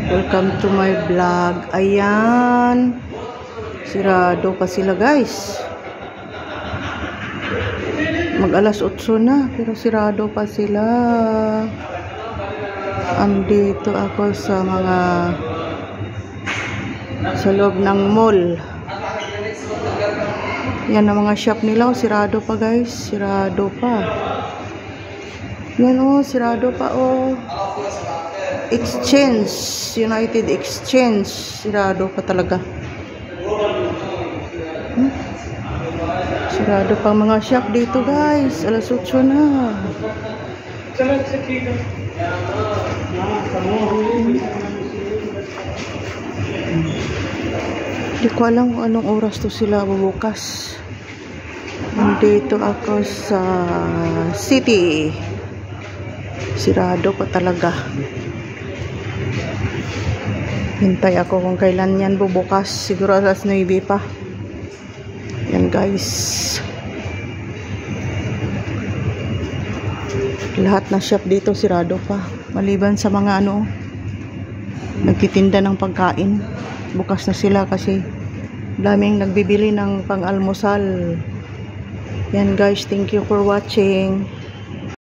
Welcome to my vlog. Ayan. Sirado pa sila guys. Mag alas 8 na. Pero sirado pa sila. Andito ako sa loob ng mall. Yan ang mga shop nila. Oh, sirado pa guys. Sirado pa. Yan oh. Sirado pa oh. Exchange. United Exchange. Sirado pa talaga. Sirado pa mga shop dito guys. Alas 8 na. Hindi ko alam kung anong oras to sila bubukas. Nandito ako sa city. Sirado pa talaga. Hintay ako kung kailan yan bubukas. Siguro alas 9 pa. Yan guys. Lahat na shop dito sirado pa. Maliban sa mga nagtitinda ng pagkain. Bukas na sila kasi daming nagbibili ng pang-almusal. Yan guys. Thank you for watching.